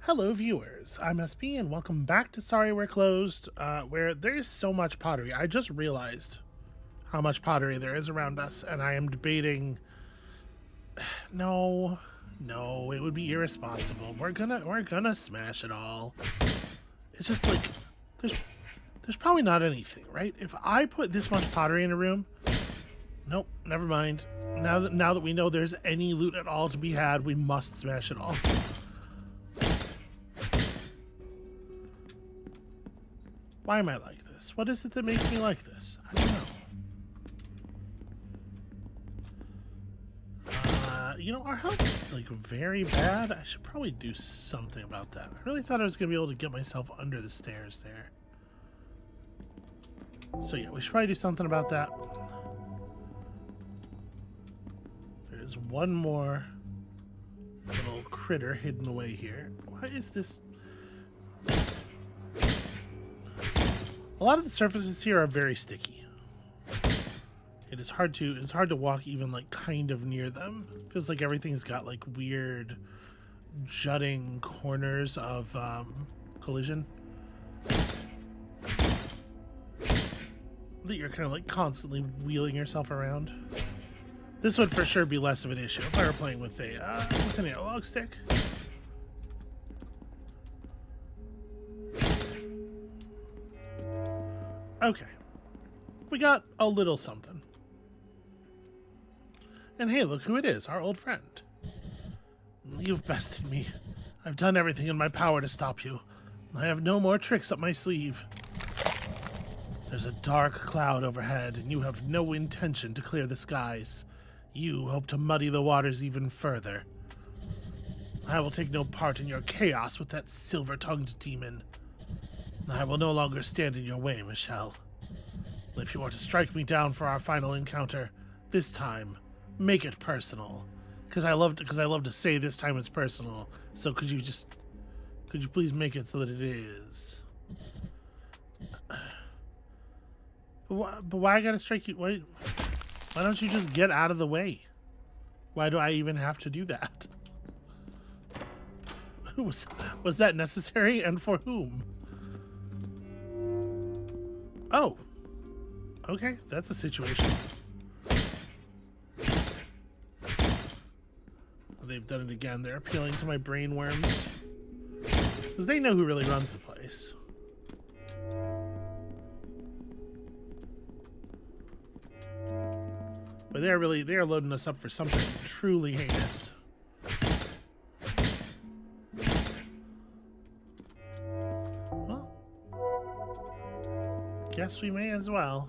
Hello, viewers. I'm SB, and welcome back to Sorry We're Closed, where there is so much pottery. I just realized how much pottery there is around us, and I am debating. No, no, it would be irresponsible. We're gonna smash it all. It's just like there's there's probably not anything, right? If I put this much pottery in a room, nope, never mind. Now that we know there's any loot at all to be had, we must smash it all. Why am I like this? What is it that makes me like this? I don't know. Our health is like very bad. I should probably do something about that. I really thought I was gonna be able to get myself under the stairs there. So yeah, we should probably do something about that. There's one more little critter hidden away here. Why is this? A lot of the surfaces here are very sticky. It's hard to walk even like kind of near them. Feels like everything's got like weird jutting corners of collision that you're kind of like constantly wheeling yourself around. This would for sure be less of an issue if I were playing with an analog stick. Okay, we got a little something. And hey, look who it is, our old friend. You've bested me. I've done everything in my power to stop you. I have no more tricks up my sleeve. There's a dark cloud overhead, and you have no intention to clear the skies. You hope to muddy the waters even further. I will take no part in your chaos with that silver-tongued demon. I will no longer stand in your way, Michelle. If you are to strike me down for our final encounter, this time, make it personal. Because I love to say this time it's personal. So could you please make it so that it is? But why I gotta strike you? Why don't you just get out of the way? Why do I even have to do that? Was that necessary, and for whom? Oh. Okay, that's a situation. They've done it again. They're appealing to my brain worms. Because they know who really runs the place. But they are loading us up for something truly heinous. Well, guess we may as well.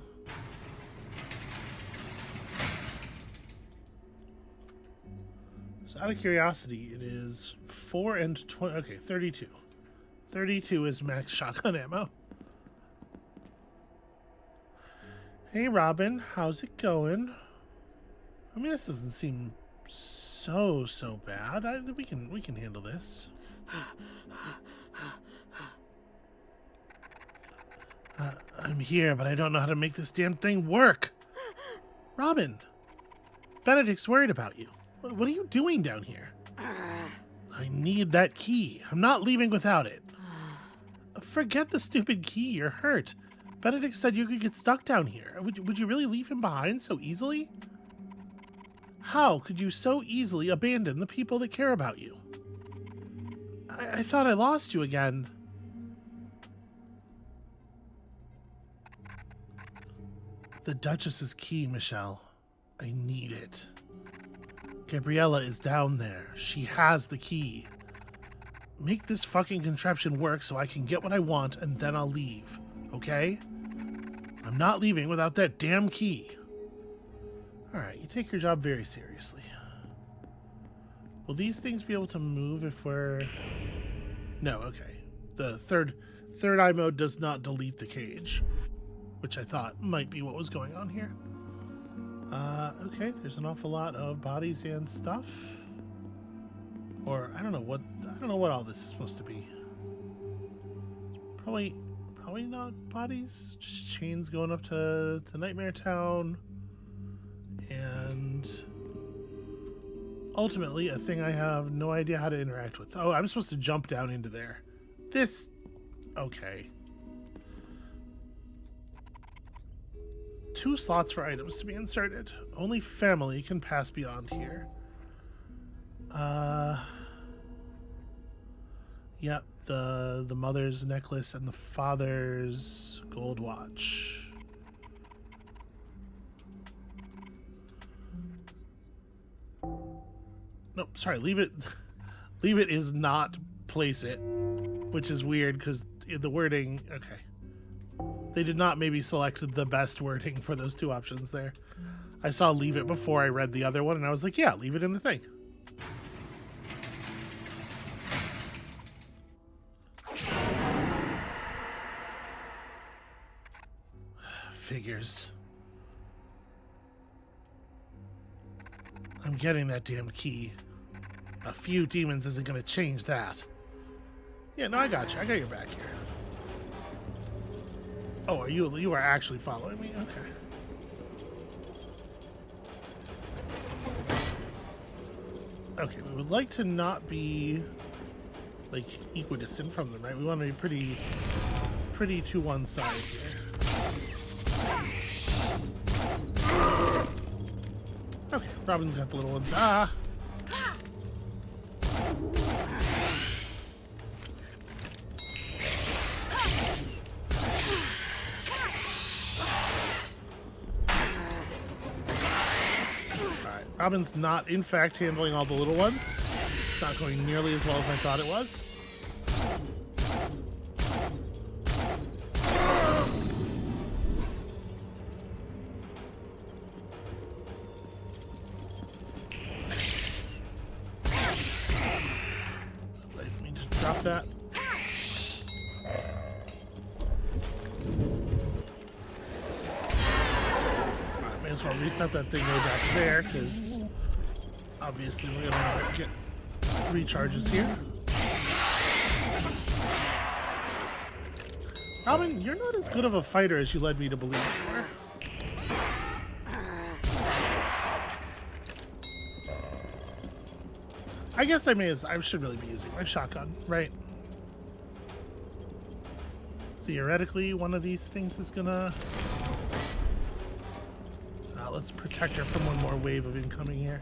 So out of curiosity, it is 4 and 20. Okay, 32. 32 is max shotgun ammo. Hey, Robin, how's it going? I mean, this doesn't seem so bad. We can handle this. I'm here, but I don't know how to make this damn thing work. Robin, Benedict's worried about you. What are you doing down here? I need that key. I'm not leaving without it. Forget the stupid key. You're hurt. Benedict said you could get stuck down here. Would you really leave him behind so easily? How could you so easily abandon the people that care about you? I thought I lost you again. The Duchess's key, Michelle. I need it. Gabriella is down there. She has the key. Make this fucking contraption work so I can get what I want, and then I'll leave. Okay? I'm not leaving without that damn key. Alright, you take your job very seriously. Will these things be able to move if we're... No, okay. The third eye mode does not delete the cage, which I thought might be what was going on here. Okay, there's an awful lot of bodies and stuff. Or I don't know what all this is supposed to be. Probably not bodies. Just chains going up to Nightmare Town. And ultimately a thing I have no idea how to interact with. Oh, I'm supposed to jump down into there. This... Okay. 2 slots for items to be inserted. Only family can pass beyond here. Yep, the mother's necklace and the father's gold watch. Nope, sorry, leave it. Leave it is not place it, which is weird because the wording, okay. They did not maybe select the best wording for those 2 options there. I saw leave it before I read the other one, and I was like, yeah, leave it in the thing. Figures. I'm getting that damn key. A few demons isn't going to change that. Yeah, no, I got you. I got your back here. Oh, are you are actually following me? Okay. Okay, we would like to not be like equidistant from them, right? We want to be pretty to one side here. Okay, Robin's got the little ones. Ah! Alright, Robin's not, in fact, handling all the little ones. It's not going nearly as well as I thought it was. Drop that. Alright, may as well reset that thing way back there, because obviously we're gonna get recharges here. Robin, you're not as good of a fighter as you led me to believe you were. I guess I should really be using my shotgun, right? Theoretically, one of these things is gonna... let's protect her from one more wave of incoming here.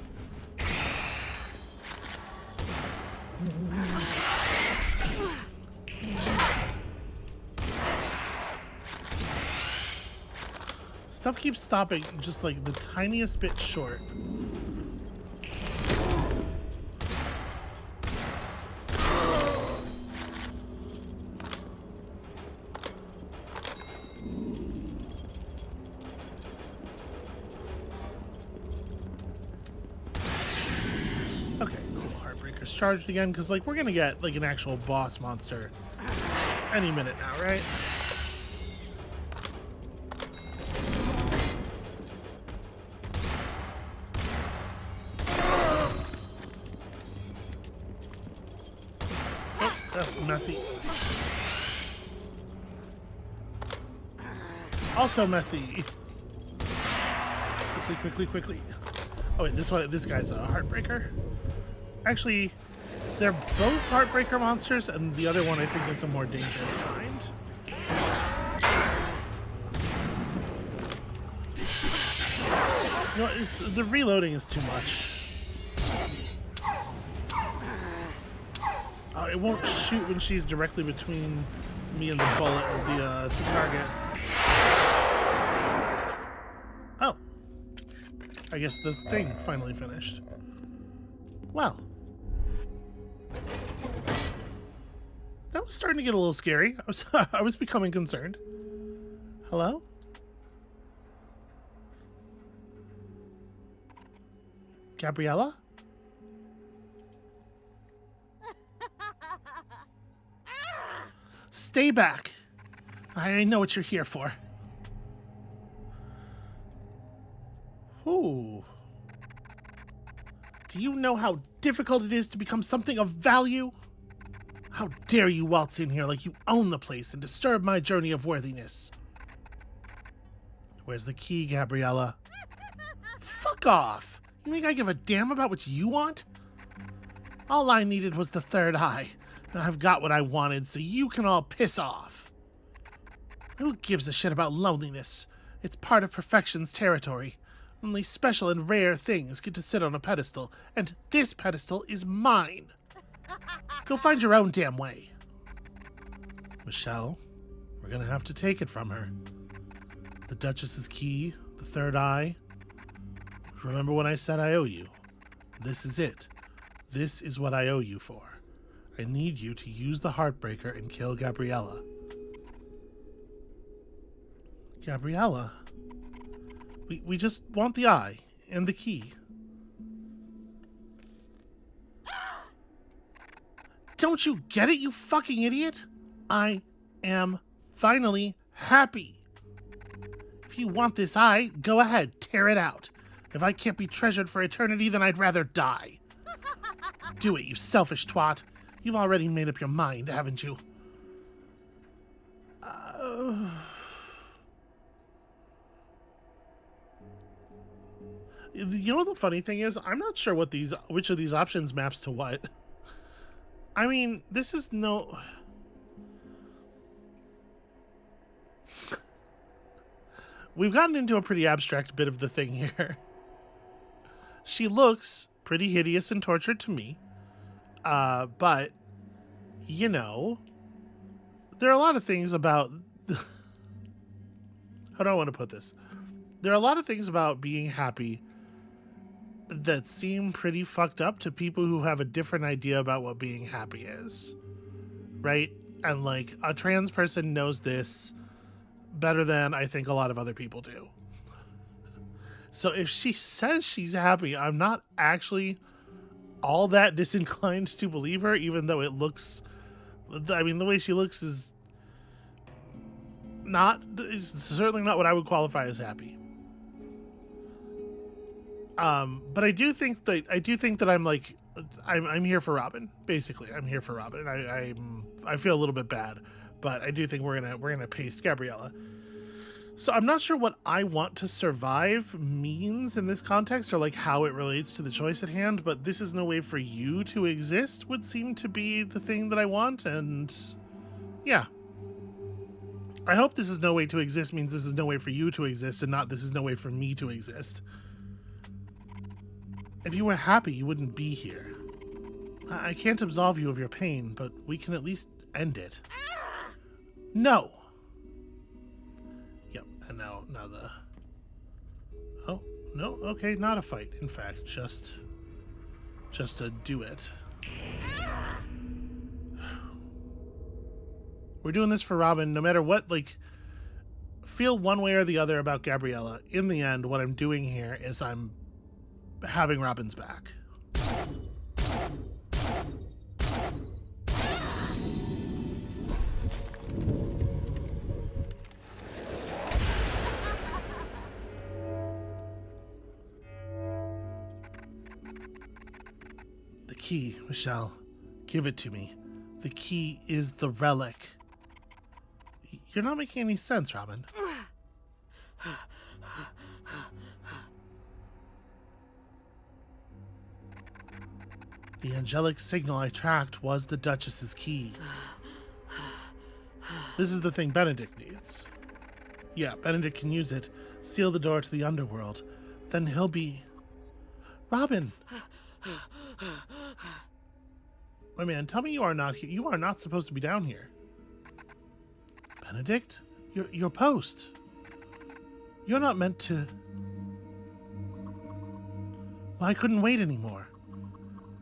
Stuff keeps stopping just like the tiniest bit short. Charged again, because like we're gonna get like an actual boss monster any minute now, right? Oh, that's messy. Also messy. Quickly. Oh wait, this guy's a heartbreaker. Actually, they're both Heartbreaker monsters, and the other one I think is a more dangerous kind. You know, the reloading is too much. It won't shoot when she's directly between me and the bullet or the target. Oh. I guess the thing finally finished. Well. That was starting to get a little scary. I was becoming concerned. Hello? Gabriella? Stay back. I know what you're here for. Ooh. Do you know how difficult it is to become something of value? How dare you waltz in here like you own the place and disturb my journey of worthiness? Where's the key, Gabriella? Fuck off! You think I give a damn about what you want? All I needed was the third eye. And I've got what I wanted, so you can all piss off. Who gives a shit about loneliness? It's part of perfection's territory. Only special and rare things get to sit on a pedestal, and this pedestal is mine. Go find your own damn way. Michelle, we're gonna have to take it from her. The Duchess's key, the third eye. Remember when I said I owe you? This is it. This is what I owe you for. I need you to use the Heartbreaker and kill Gabriella. Gabriella? We just want the eye and the key. Don't you get it, you fucking idiot? I am finally happy. If you want this eye, go ahead, tear it out. If I can't be treasured for eternity, then I'd rather die. Do it, you selfish twat. You've already made up your mind, haven't you? You know what the funny thing is? I'm not sure which of these options maps to what. I mean, this is no... We've gotten into a pretty abstract bit of the thing here. She looks pretty hideous and tortured to me. But, you know, there are a lot of things about... How do I want to put this? There are a lot of things about being happy that seem pretty fucked up to people who have a different idea about what being happy is. Right? And, like, a trans person knows this better than I think a lot of other people do. So if she says she's happy, I'm not actually all that disinclined to believe her, even though it looks... I mean, the way she looks is certainly not what I would qualify as happy. But I do think that I'm like, I'm here for Robin. Basically, I'm here for Robin. I feel a little bit bad, but I do think we're gonna paste Gabriella. So I'm not sure what I want to survive means in this context, or like how it relates to the choice at hand, but this is no way for you to exist would seem to be the thing that I want, and yeah. I hope this is no way to exist means this is no way for you to exist, and not this is no way for me to exist. If you were happy, you wouldn't be here. I can't absolve you of your pain, but we can at least end it. No! Yep, and now the... Oh, no, okay, not a fight. In fact, just a duet. We're doing this for Robin, no matter what, like, feel one way or the other about Gabriella. In the end, what I'm doing here is I'm having Robin's back. The key, Michelle. Give it to me. The key is the relic. You're not making any sense, Robin. The angelic signal I tracked was the Duchess's key. This is the thing Benedict needs. Yeah, Benedict can use it, seal the door to the underworld. Then he'll be... Robin! My man, tell me you are not here. You are not supposed to be down here. Benedict? Your post. You're not meant to... Well, I couldn't wait anymore.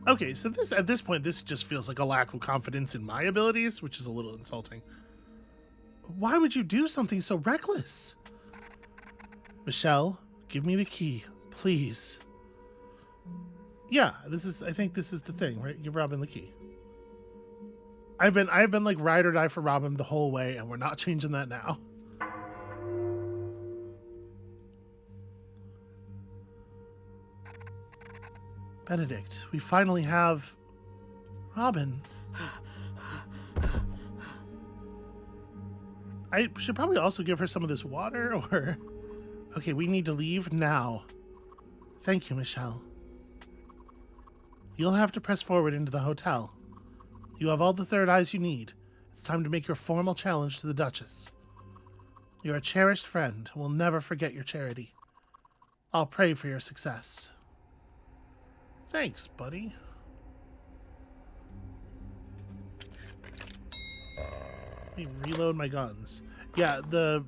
Okay, so at this point, this just feels like a lack of confidence in my abilities, which is a little insulting. Why would you do something so reckless? Michelle, give me the key, please. Yeah, I think this is the thing, right? Give Robin the key. I've been like ride or die for Robin the whole way, and we're not changing that now. Benedict, we finally have Robin. I should probably also give her some of this water, or... Okay, we need to leave now. Thank you, Michelle. You'll have to press forward into the hotel. You have all the third eyes you need. It's time to make your formal challenge to the Duchess. You're a cherished friend who will never forget your charity. I'll pray for your success. Thanks, buddy. Let me reload my guns. Yeah, the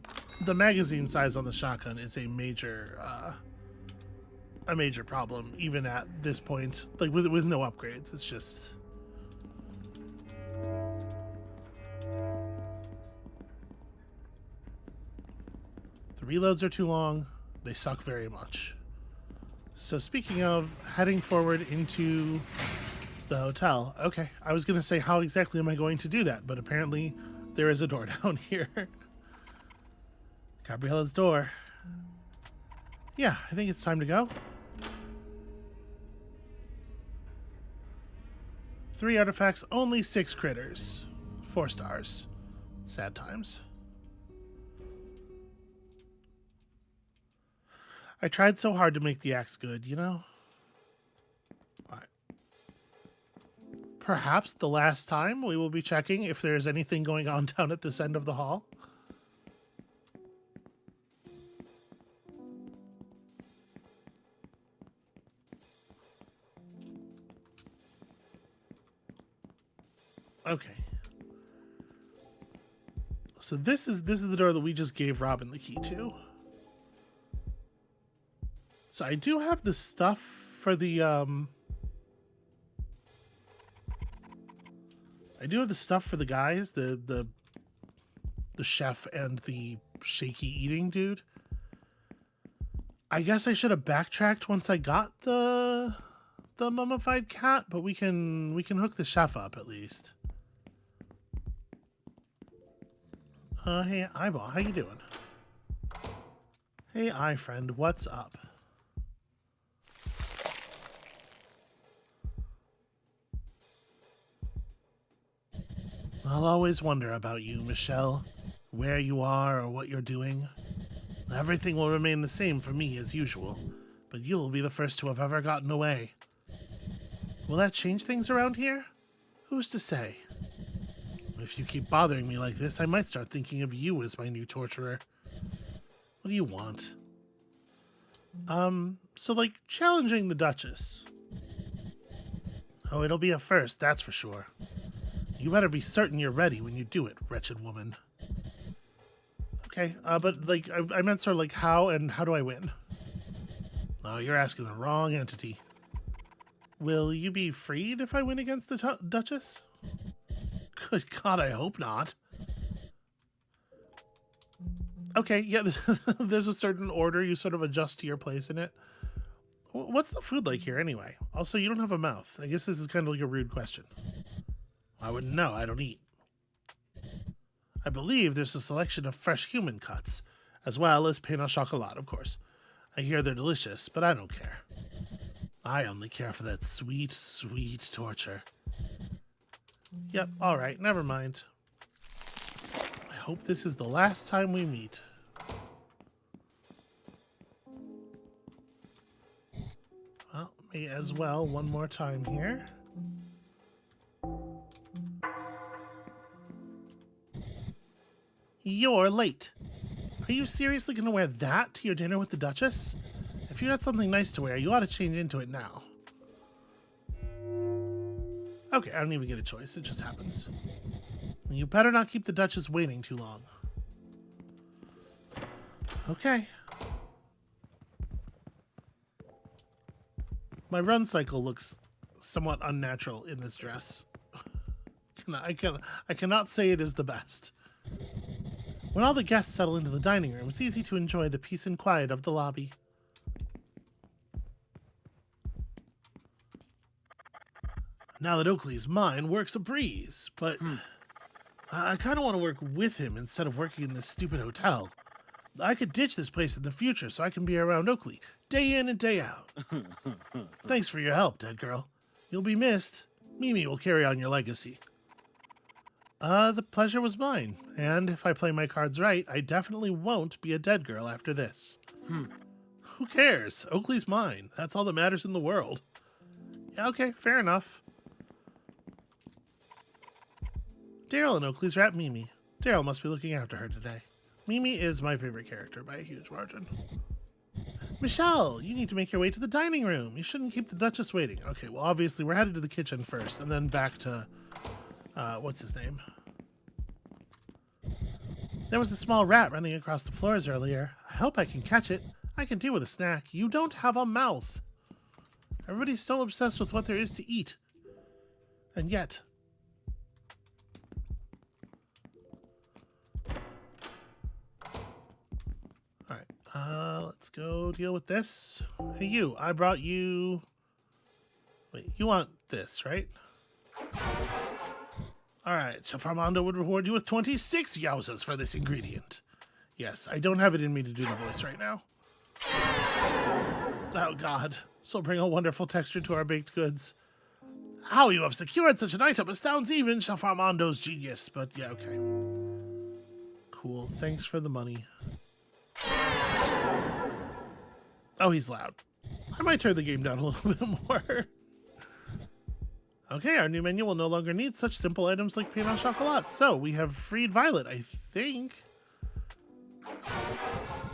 magazine size on the shotgun is a major problem, even at this point. Like with no upgrades, it's just. The reloads are too long. They suck very much. So speaking of heading forward into the hotel, okay, I was going to say how exactly am I going to do that, but apparently there is a door down here. Gabriella's door. Yeah, I think it's time to go. 3 artifacts, only 6 critters. 4 stars. Sad times. I tried so hard to make the axe good, you know? Right. Perhaps the last time we will be checking if there's anything going on down at this end of the hall. Okay. So this is the door that we just gave Robin the key to. So I do have the stuff for the I do have the stuff for the guys, the chef and the shaky eating dude. I guess I should have backtracked once I got the mummified cat, but we can hook the chef up at least. Hey, Eyeball, how you doing? Hey, Eye Friend, what's up? I'll always wonder about you, Michelle. Where you are or what you're doing. Everything will remain the same for me as usual, but you'll be the first to have ever gotten away. Will that change things around here? Who's to say? If you keep bothering me like this, I might start thinking of you as my new torturer. What do you want? So like challenging the Duchess. Oh, it'll be a first, that's for sure. You better be certain you're ready when you do it, wretched woman. Okay, but like, I meant sort of like how do I win? Oh, you're asking the wrong entity. Will you be freed if I win against the Duchess? Good God, I hope not. Okay, yeah, there's a certain order you sort of adjust to your place in it. What's the food like here anyway? Also, you don't have a mouth. I guess this is kind of like a rude question. I wouldn't know. I don't eat. I believe there's a selection of fresh human cuts, as well as pain au chocolat, of course. I hear they're delicious, but I don't care. I only care for that sweet, sweet torture. Yep, alright, never mind. I hope this is the last time we meet. Well, may as well one more time here. You're late. Are you seriously going to wear that to your dinner with the Duchess? If you got something nice to wear, you ought to change into it now. Okay, I don't even get a choice. It just happens. You better not keep the Duchess waiting too long. Okay. My run cycle looks somewhat unnatural in this dress. I cannot say it is the best. When all the guests settle into the dining room, it's easy to enjoy the peace and quiet of the lobby. Now that Oakley's mine, work's a breeze, but I kind of want to work with him instead of working in this stupid hotel. I could ditch this place in the future so I can be around Oakley, day in and day out. Thanks for your help, dead girl. You'll be missed. Mimi will carry on your legacy. The pleasure was mine, and if I play my cards right, I definitely won't be a dead girl after this. Who cares? Oakley's mine. That's all that matters in the world. Yeah, okay, fair enough. Daryl and Oakley's rat Mimi. Daryl must be looking after her today. Mimi is my favorite character by a huge margin. Michelle, you need to make your way to the dining room. You shouldn't keep the Duchess waiting. Okay, well, obviously, we're headed to the kitchen first, and then back to, what's his name? There was a small rat running across the floors earlier. I hope I can catch it. I can deal with a snack. You don't have a mouth. Everybody's so obsessed with what there is to eat. And yet... Alright, let's go deal with this. Hey, you, I brought you... Wait, you want this, right? Alright, Chef Armando would reward you with 26 yowzas for this ingredient. Yes, I don't have it in me to do the voice right now. Oh god, this will bring a wonderful texture to our baked goods. How you have secured such an item astounds even Chef Armando's genius, but yeah, okay. Cool, thanks for the money. Oh, he's loud. I might turn the game down a little bit more. Okay, our new menu will no longer need such simple items like pain au chocolat. So, we have freed Violet, I think.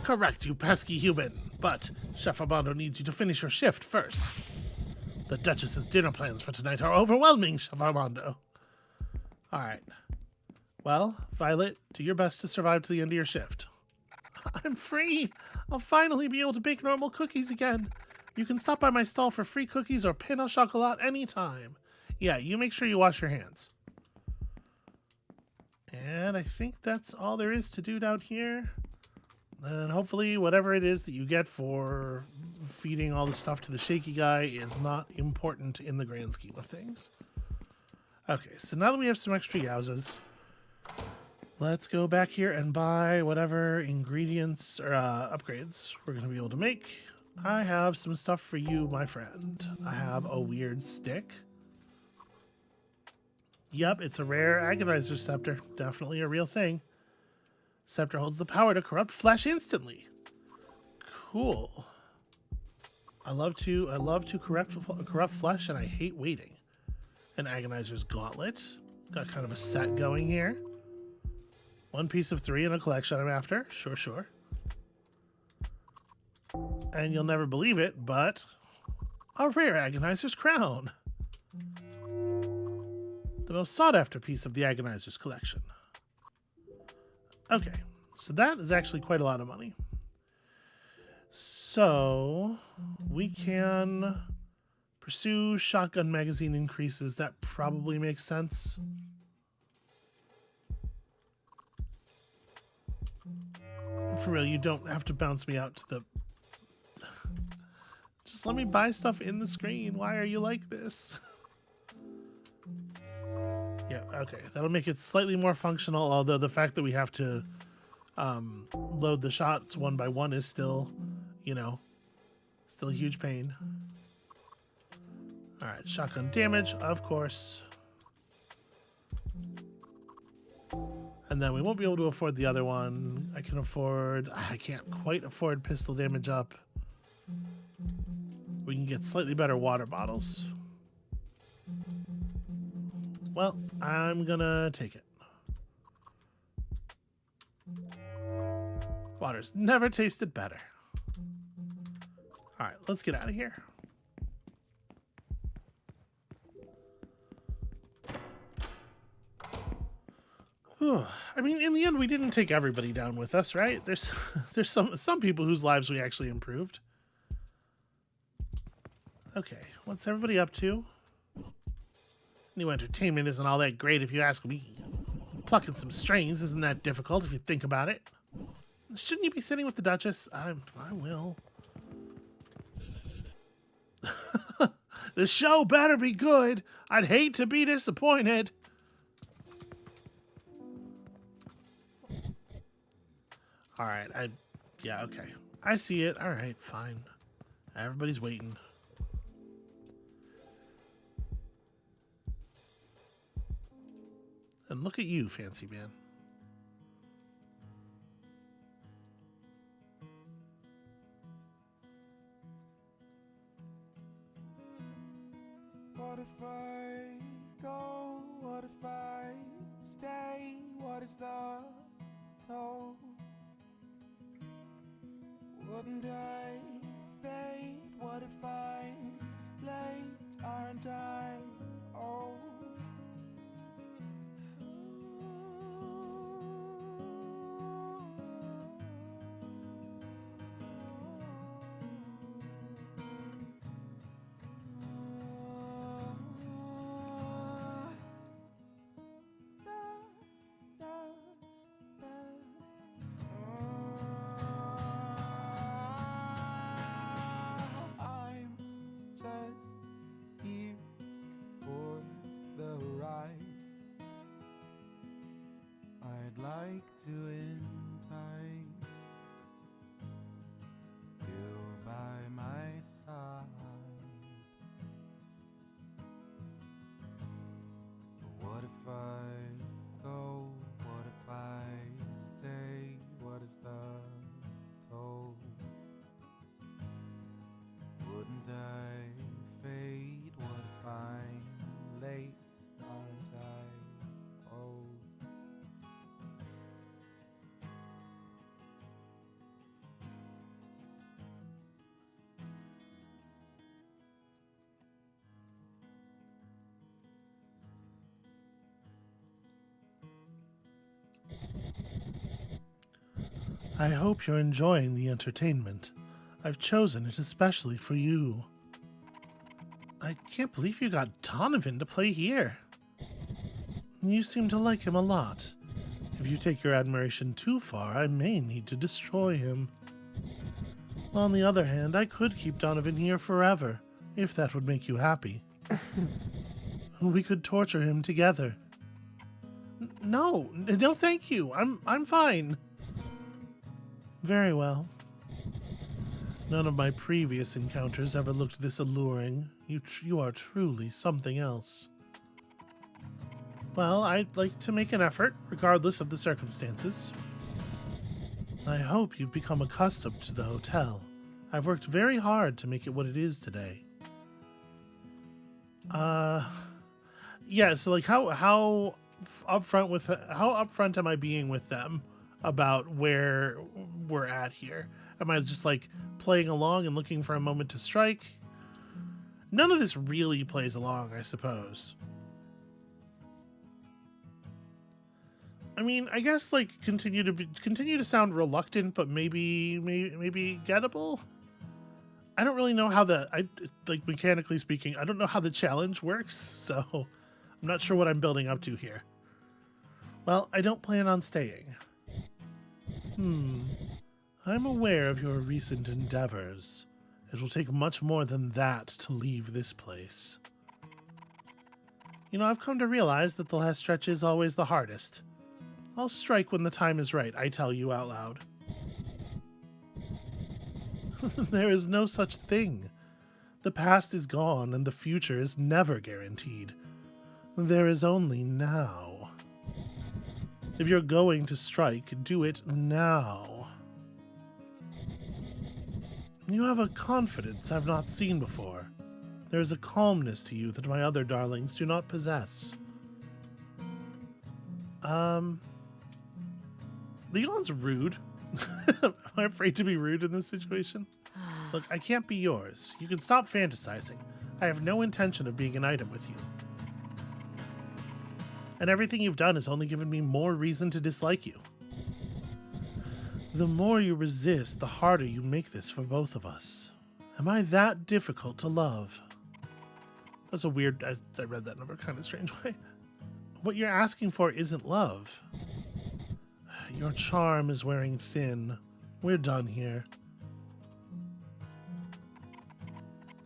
Correct, you pesky human. But Chef Armando needs you to finish your shift first. The Duchess's dinner plans for tonight are overwhelming, Chef Armando. Alright. Well, Violet, do your best to survive to the end of your shift. I'm free! I'll finally be able to bake normal cookies again. You can stop by my stall for free cookies or pain au chocolat anytime. Yeah, you make sure you wash your hands. And I think that's all there is to do down here. And hopefully whatever it is that you get for feeding all the stuff to the shaky guy is not important in the grand scheme of things. Okay, so now that we have some extra yowzas, let's go back here and buy whatever ingredients or upgrades we're going to be able to make. I have some stuff for you, my friend. I have a weird stick. Yep, it's a rare agonizer scepter. Definitely a real thing. Scepter holds the power to corrupt flesh instantly. Cool. I love to corrupt flesh, and I hate waiting. An agonizer's gauntlet. Got kind of a set going here. 1 piece of 3 in a collection I'm after. Sure, sure. And you'll never believe it, but a rare agonizer's crown. The most sought-after piece of the Agonizer's collection. Okay, so that is actually quite a lot of money. So, we can pursue shotgun magazine increases. That probably makes sense. For real, you don't have to bounce me out to the... Just let me buy stuff in the screen. Why are you like this? Yeah, okay. That'll make it slightly more functional, although the fact that we have to load the shots one by one is still, you know, still a huge pain. Alright, shotgun damage, of course. And then we won't be able to afford the other one. I can't quite afford pistol damage up. We can get slightly better water bottles. Well, I'm gonna take it. Water's never tasted better. Alright, let's get out of here. I mean, in the end, we didn't take everybody down with us, right? There's some people whose lives we actually improved. Okay, what's everybody up to? New entertainment isn't all that great if you ask me. Plucking some strings isn't that difficult if you think about it. Shouldn't you be sitting with the Duchess? I will. The show better be good. I'd hate to be disappointed. Alright, yeah, okay. I see it. Alright, fine. Everybody's waiting. And look at you, fancy man. is the toll? Wouldn't I fade? What if I'm late? Aren't I old? I'm just here for the ride. I'd like to entice you by my side. But what if I go? What if I stay? What is the toll? Wouldn't I fade? What if I'm late? Aren't I old? I hope you're enjoying the entertainment. I've chosen it especially for you. I can't believe you got Donovan to play here. You seem to like him a lot. If you take your admiration too far, I may need to destroy him. On the other hand, I could keep Donovan here forever, if that would make you happy. We could torture him together. No, thank you. I'm fine. Very well. None of my previous encounters ever looked this alluring. You are truly something else. Well, I'd like to make an effort, regardless of the circumstances. I hope you've become accustomed to the hotel. I've worked very hard to make it what it is today. Yeah, so like how upfront am I being with them about where we're at here? Am I just like playing along and looking for a moment to strike? None of this really plays along, I suppose. I mean, I guess like continue to sound reluctant, but maybe gettable. I don't really know how mechanically speaking, I don't know how the challenge works, so I'm not sure what I'm building up to here. Well, I don't plan on staying. I'm aware of your recent endeavors. It will take much more than that to leave this place. You know, I've come to realize that the last stretch is always the hardest. I'll strike when the time is right, I tell you out loud. There is no such thing. The past is gone and the future is never guaranteed. There is only now. If you're going to strike, do it now. You have a confidence I've not seen before. There is a calmness to you that my other darlings do not possess. Leon's rude. Am I afraid to be rude in this situation? Look, I can't be yours. You can stop fantasizing. I have no intention of being an item with you. And everything you've done has only given me more reason to dislike you. The more you resist, the harder you make this for both of us. Am I that difficult to love? That's a weird... I read that in a kind of strange way. What you're asking for isn't love. Your charm is wearing thin. We're done here.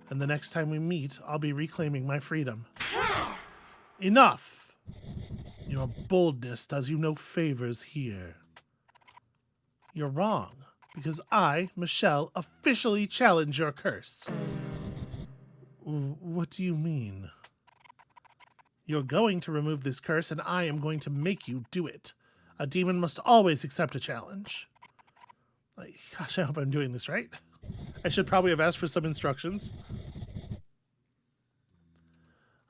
And the next time we meet, I'll be reclaiming my freedom. Enough! Your boldness does you no favors here. You're wrong, because I, Michelle, officially challenge your curse. What do you mean? You're going to remove this curse, and I am going to make you do it. A demon must always accept a challenge. Gosh, I hope I'm doing this right. I should probably have asked for some instructions.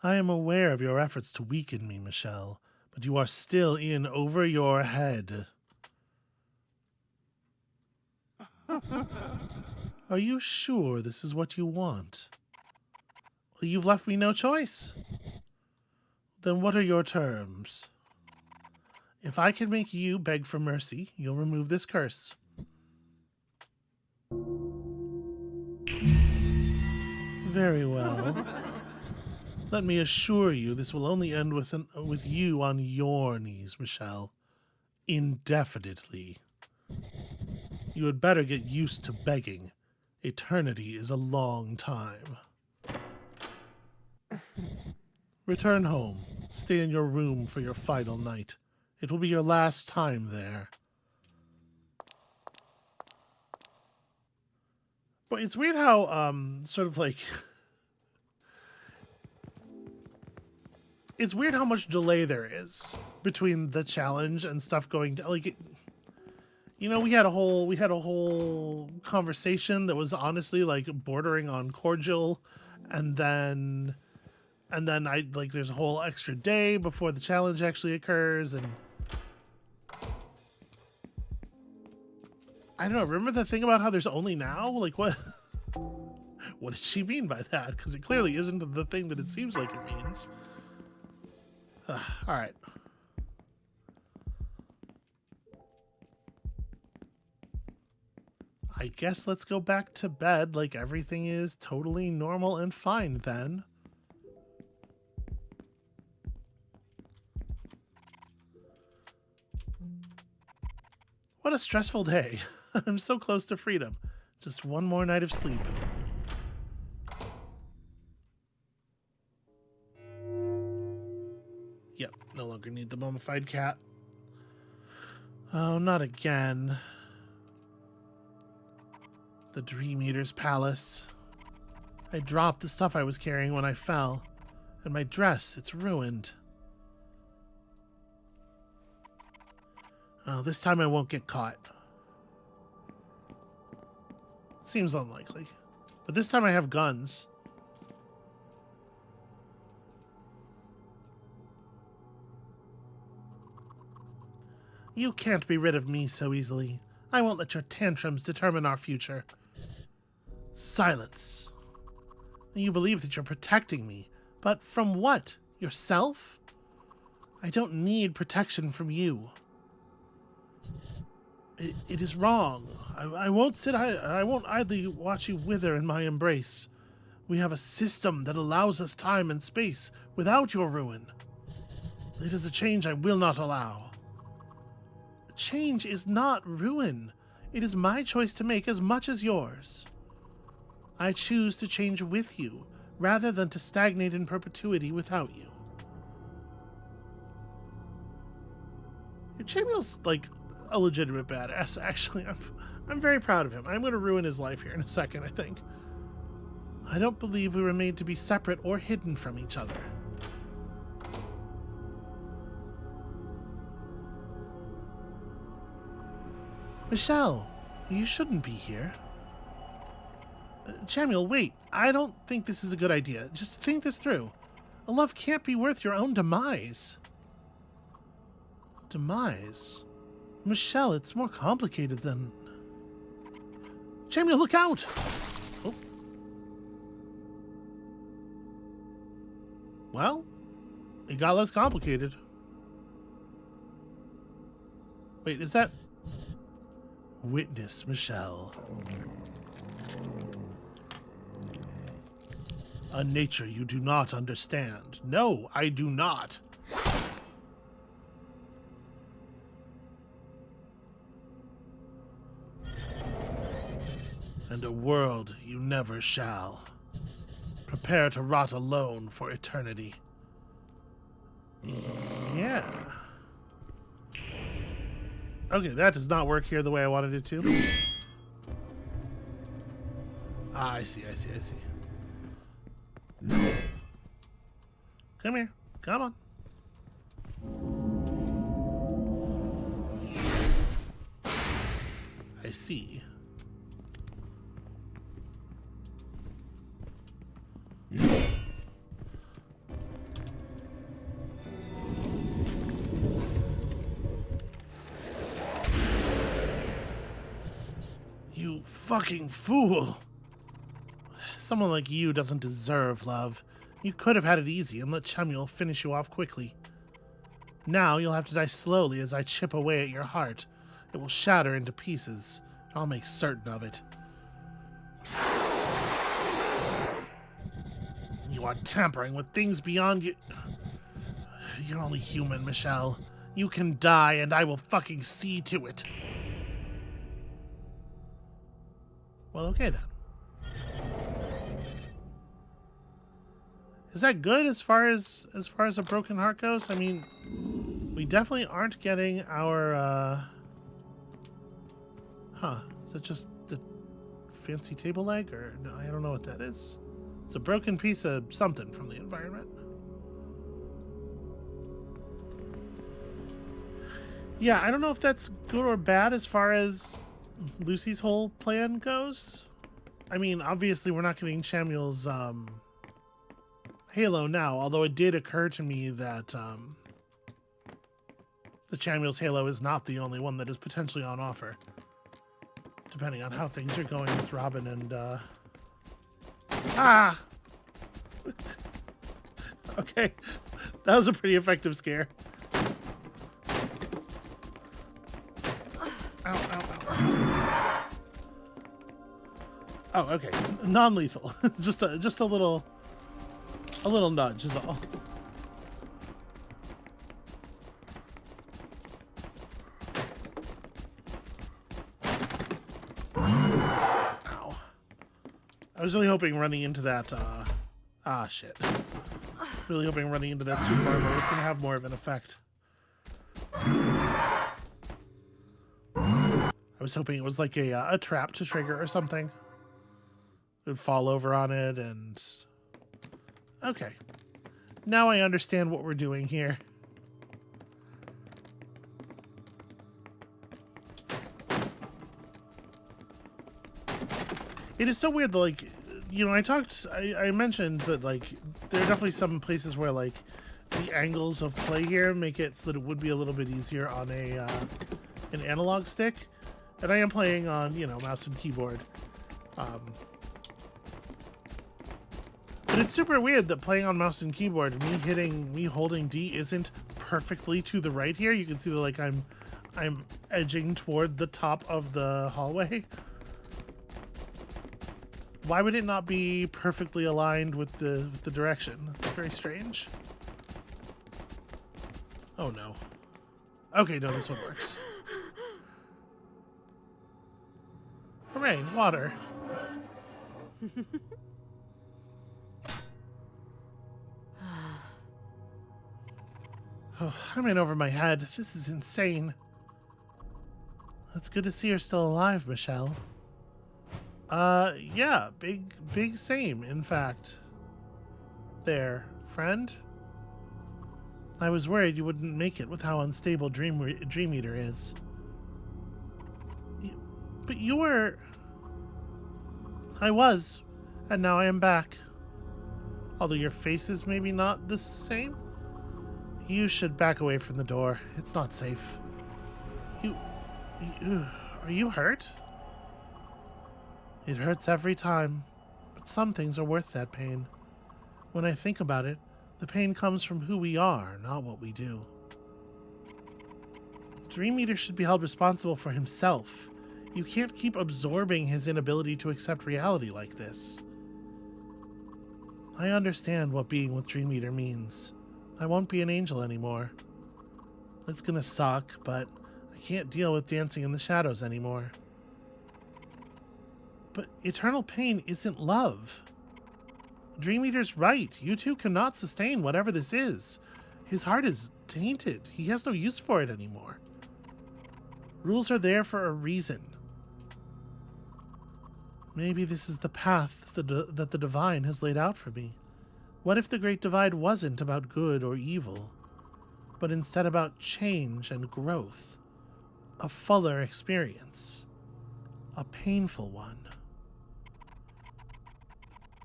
I am aware of your efforts to weaken me, Michelle, but you are still in over your head. Are you sure this is what you want? Well, you've left me no choice. Then what are your terms? If I can make you beg for mercy, you'll remove this curse. Very well. Let me assure you, this will only end with you on your knees, Michelle. Indefinitely. You had better get used to begging. Eternity is a long time. Return home. Stay in your room for your final night. It will be your last time there. But it's weird how, sort of like... it's weird how much delay there is between the challenge and stuff going down. Like, you know, we had a whole conversation that was honestly like bordering on cordial, and then I like there's a whole extra day before the challenge actually occurs, and I don't know. Remember the thing about how there's only now? Like what? What does she mean by that? Because it clearly isn't the thing that it seems like it means. All right. I guess let's go back to bed like everything is totally normal and fine then. What a stressful day. I'm so close to freedom. Just one more night of sleep. Yep, no longer need the mummified cat. Oh, not again. The Dream Eater's palace. I dropped the stuff I was carrying when I fell, and my dress, it's ruined. Oh, this time I won't get caught. Seems unlikely. But this time I have guns. You can't be rid of me so easily. I won't let your tantrums determine our future. Silence. You believe that you're protecting me, but from what? Yourself? I don't need protection from you. It is wrong. I won't idly watch you wither in my embrace. We have a system that allows us time and space without your ruin. It is a change I will not allow. Change is not ruin. It is my choice to make as much as yours. I choose to change with you, rather than to stagnate in perpetuity without you. Champiel's like a legitimate badass, actually. I'm very proud of him. I'm going to ruin his life here in a second, I think. I don't believe we were made to be separate or hidden from each other. Michelle, you shouldn't be here. Chamiel, wait. I don't think this is a good idea. Just think this through. A love can't be worth your own demise. Demise? Michelle, it's more complicated than... Chamiel, look out! Oh. Well, it got less complicated. Wait, is that... Witness, Michelle. A nature you do not understand. No, I do not. And a world you never shall. Prepare to rot alone for eternity. Yeah. Okay, that does not work here the way I wanted it to. Ah, I see. Come here. Come on. I see. fucking fool. Someone like you doesn't deserve love. You could have had it easy and let Chemuel finish you off quickly. Now you'll have to die slowly as I chip away at your heart. It will shatter into pieces. I'll make certain of it. You are tampering with things beyond you. You're only human, Michelle. You can die and I will fucking see to it. Well, okay then. Is that good as far as a broken heart goes? I mean, we definitely aren't getting our is it just the fancy table leg, or no, I don't know what that is. It's a broken piece of something from the environment. Yeah, I don't know if that's good or bad as far as Lucy's whole plan goes. I mean, obviously we're not getting Chemuel's Halo now, although it did occur to me that the Chemuel's Halo is not the only one that is potentially on offer, depending on how things are going with Robin and okay, that was a pretty effective scare. Ow, ow, ow. Oh, okay, non-lethal. just a little nudge is all. Ow. I was really hoping running into that, shit. Really hoping running into that super armor was gonna have more of an effect. I was hoping it was like a trap to trigger or something. It would fall over on it and... Okay. Now I understand what we're doing here. It is so weird that, like, you know, I mentioned that, like, there are definitely some places where, like, the angles of play here make it so that it would be a little bit easier on an analog stick. And I am playing on, you know, mouse and keyboard. But it's super weird that playing on mouse and keyboard, me holding D isn't perfectly to the right here. You can see that, like, I'm edging toward the top of the hallway. Why would it not be perfectly aligned with the direction? It's very strange. Oh no. Okay, no, this one works. Hooray, water. Oh, I'm in over my head. This is insane. It's good to see you're still alive, Michelle. Yeah, big same, in fact. There, friend. I was worried you wouldn't make it with how unstable Dream Eater is. But you were... I was, and now I am back. Although your face is maybe not the same. You should back away from the door. It's not safe. Are you hurt? It hurts every time, but some things are worth that pain. When I think about it, the pain comes from who we are, not what we do. Dream Eater should be held responsible for himself. You can't keep absorbing his inability to accept reality like this. I understand what being with Dream Eater means. I won't be an angel anymore. It's gonna suck, but I can't deal with dancing in the shadows anymore. But eternal pain isn't love. Dream Eater's right. You two cannot sustain whatever this is. His heart is tainted. He has no use for it anymore. Rules are there for a reason. Maybe this is the path that the Divine has laid out for me. What if the Great Divide wasn't about good or evil, but instead about change and growth? A fuller experience. A painful one.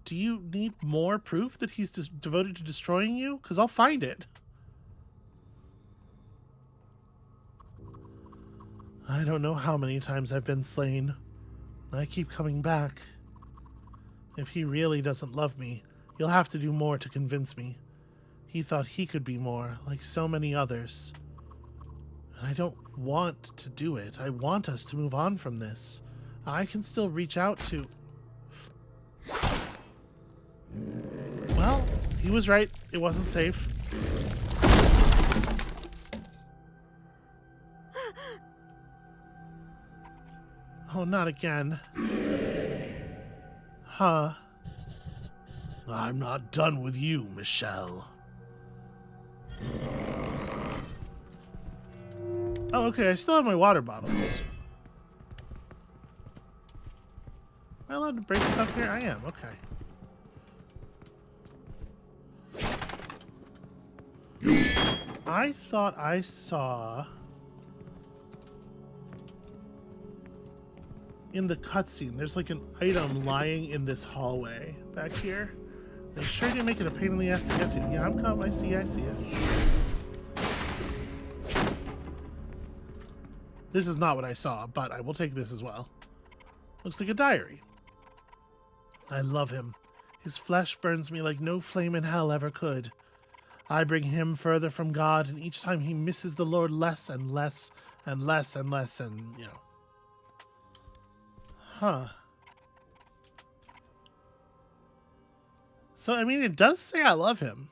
Do you need more proof that he's devoted to destroying you? Because I'll find it. I don't know how many times I've been slain. I keep coming back. If he really doesn't love me, he'll have to do more to convince me. He thought he could be more, like so many others. And I don't want to do it. I want us to move on from this. I can still reach out to... Well, he was right. It wasn't safe. Oh, not again. Huh. I'm not done with you, Michelle. Oh, okay, I still have my water bottles. Am I allowed to break stuff here? I am, okay. I thought I saw... in the cutscene, there's like an item lying in this hallway back here. They sure do make it a pain in the ass to get to. Yeah, I'm coming. I see it. This is not what I saw, but I will take this as well. Looks like a diary. I love him. His flesh burns me like no flame in hell ever could. I bring him further from God, and each time he misses the Lord less and less and less and less, and, you know. Huh. So, I mean, it does say I love him.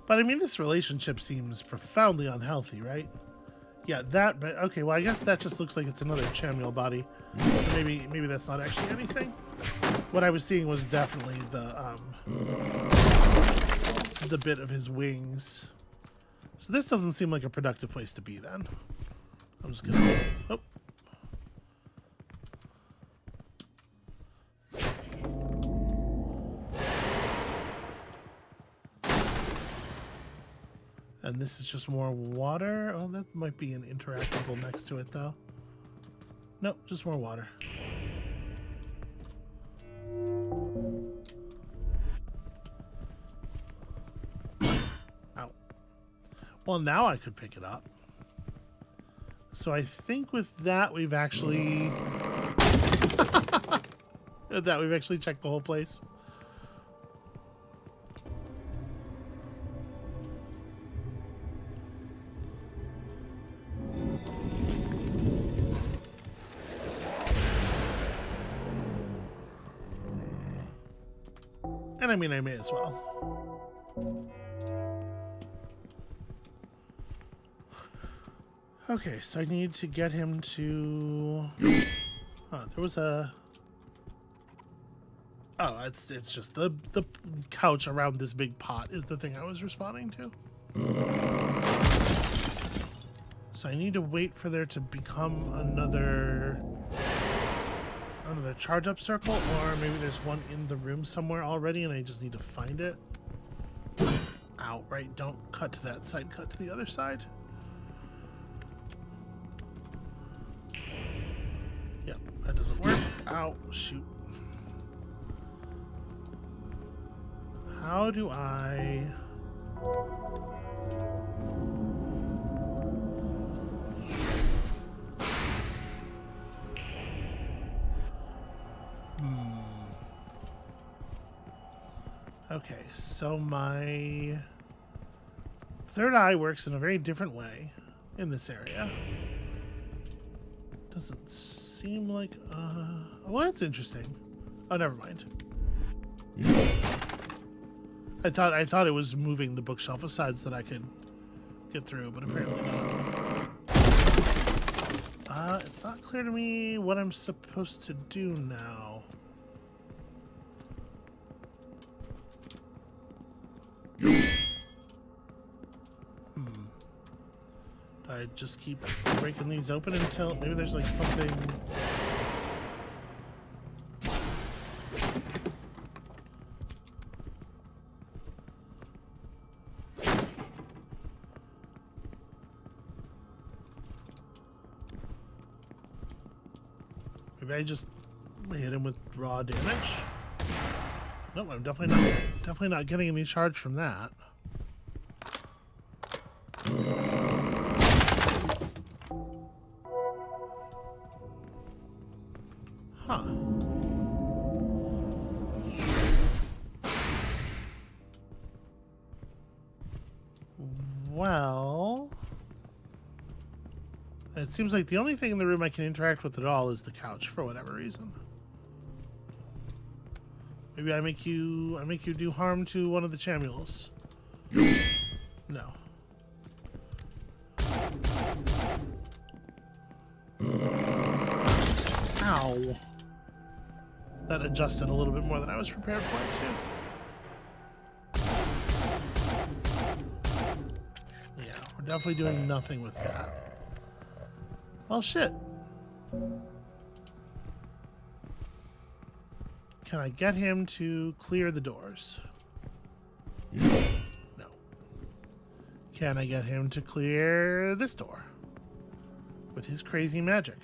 But, I mean, this relationship seems profoundly unhealthy, right? Yeah, that, but, okay, well, I guess that just looks like it's another Chamuel body. So maybe that's not actually anything. What I was seeing was definitely the bit of his wings. So this doesn't seem like a productive place to be, then. I'm just gonna... Oh. And this is just more water. Oh, that might be an interactable next to it, though. Nope, just more water. Ow. Well, now I could pick it up. So I think with that, we've actually... with that, we've actually checked the whole place. And I mean, I may as well. Okay, so I need to get him to... Oh, there was a... Oh, it's just the couch around this big pot is the thing I was responding to. So I need to wait for there to become another charge up circle, or maybe there's one in the room somewhere already and I just need to find it. Ow, right, don't cut to that side, cut to the other side. Yep, that doesn't work. Ow, shoot. How do I... Okay, so my third eye works in a very different way in this area. Doesn't seem like... well, that's interesting. Oh, never mind. I thought it was moving the bookshelf aside so that I could get through, but apparently not. It's not clear to me what I'm supposed to do now. I just keep breaking these open until maybe there's like something. Maybe I just hit him with raw damage. Nope, I'm definitely not getting any charge from that. Well, it seems like the only thing in the room I can interact with at all is the couch for whatever reason. Maybe I make you do harm to one of the Chamuels. No. Ow. That adjusted a little bit more than I was prepared for it too. Yeah, we're definitely doing nothing with that. Well, shit. Can I get him to clear the doors? No. Can I get him to clear this door? With his crazy magic?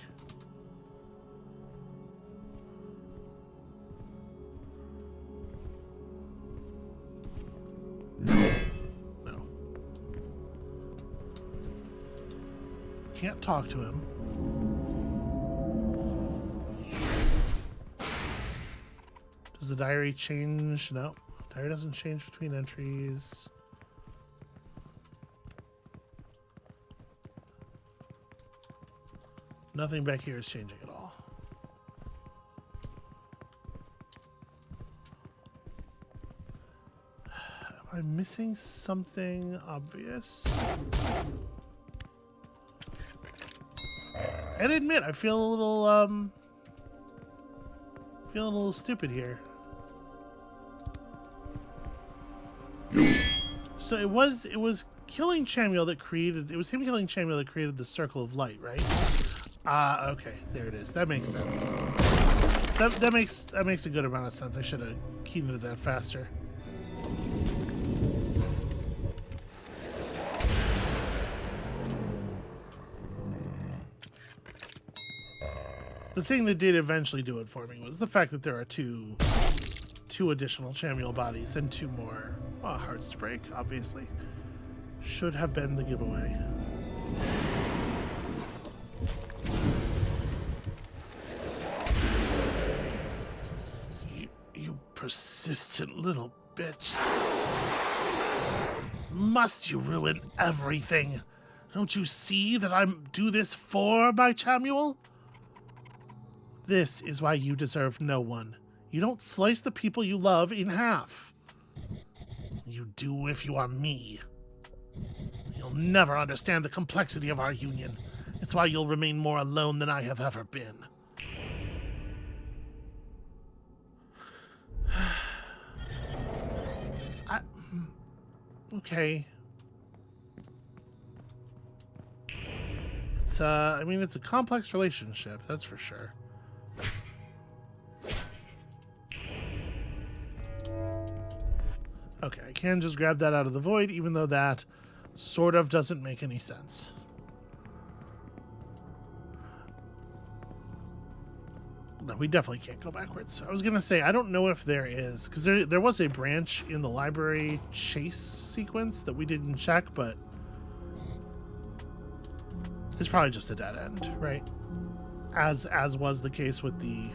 No. Can't talk to him. Does the diary change? No. Diary doesn't change between entries. Nothing back here is changing at all. Am I missing something obvious? And admit, I feel a little, feeling a little stupid here. So it was killing Chamuel that created, it was him killing Chamuel that created the circle of light, right? Ah, okay, there it is. That makes sense. That makes a good amount of sense. I should have keyed into that faster. The thing that did eventually do it for me was the fact that there are two additional Chamuel bodies and two more hearts to break, obviously. Should have been the giveaway. You persistent little bitch. Must you ruin everything? Don't you see that I do this for my Chamuel? This is why you deserve no one. You don't slice the people you love in half. You do if you are me. You'll never understand the complexity of our union. It's why you'll remain more alone than I have ever been. Okay. It's, I mean, it's a complex relationship, that's for sure. Okay, I can just grab that out of the void, even though that sort of doesn't make any sense. No, we definitely can't go backwards. I was going to say, I don't know if there is, because there was a branch in the library chase sequence that we didn't check, but it's probably just a dead end, right? As was the case with the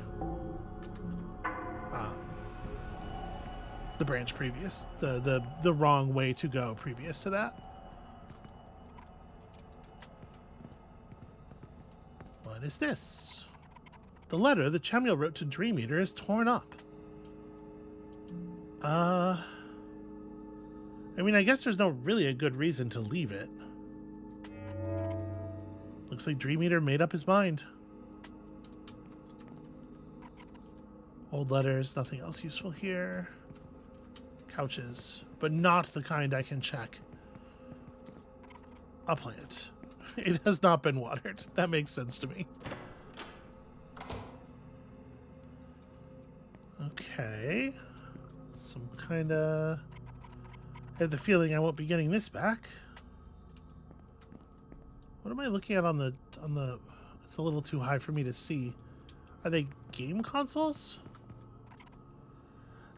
branch previous, the wrong way to go previous to that. What is this? The letter that Chamuel wrote to Dream Eater is torn up. I mean, I guess there's no really a good reason to leave it. Looks like Dream Eater made up his mind. Old letters, nothing else useful here. Couches, but not the kind I can check. A plant. It has not been watered. That makes sense to me. Okay. Some kind of... I have the feeling I won't be getting this back. What am I looking at on the... It's a little too high for me to see. Are they game consoles?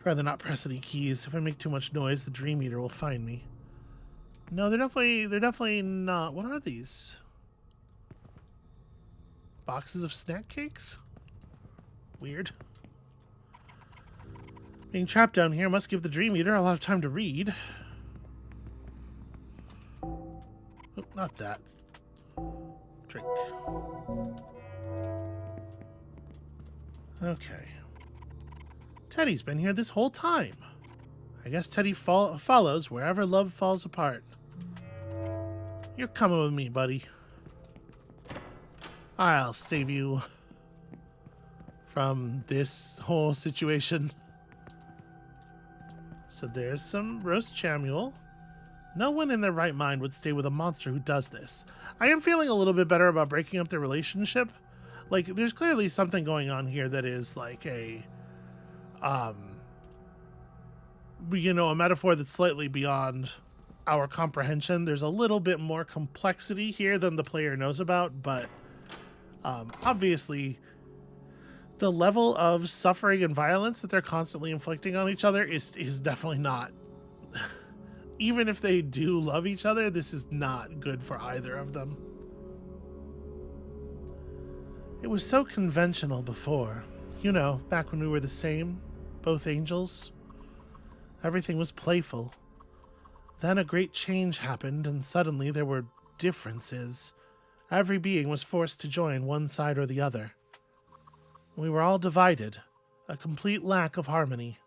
I'd rather not press any keys. If I make too much noise, the Dream Eater will find me. No, they're definitely not. What are these? Boxes of snack cakes? Weird. Being trapped down here must give the Dream Eater a lot of time to read. Oh, not that. Drink. Okay. Teddy's been here this whole time. I guess Teddy follows wherever love falls apart. You're coming with me, buddy. I'll save you from this whole situation. So there's some roast chamuel. No one in their right mind would stay with a monster who does this. I am feeling a little bit better about breaking up their relationship. Like, there's clearly something going on here that is like a, a metaphor that's slightly beyond our comprehension. There's a little bit more complexity here than the player knows about, but obviously the level of suffering and violence that they're constantly inflicting on each other is definitely not. Even if they do love each other, this is not good for either of them. It was so conventional before. You know, back when we were the same, both angels. Everything was playful. Then a great change happened, and suddenly there were differences. Every being was forced to join one side or the other. We were all divided. A complete lack of harmony.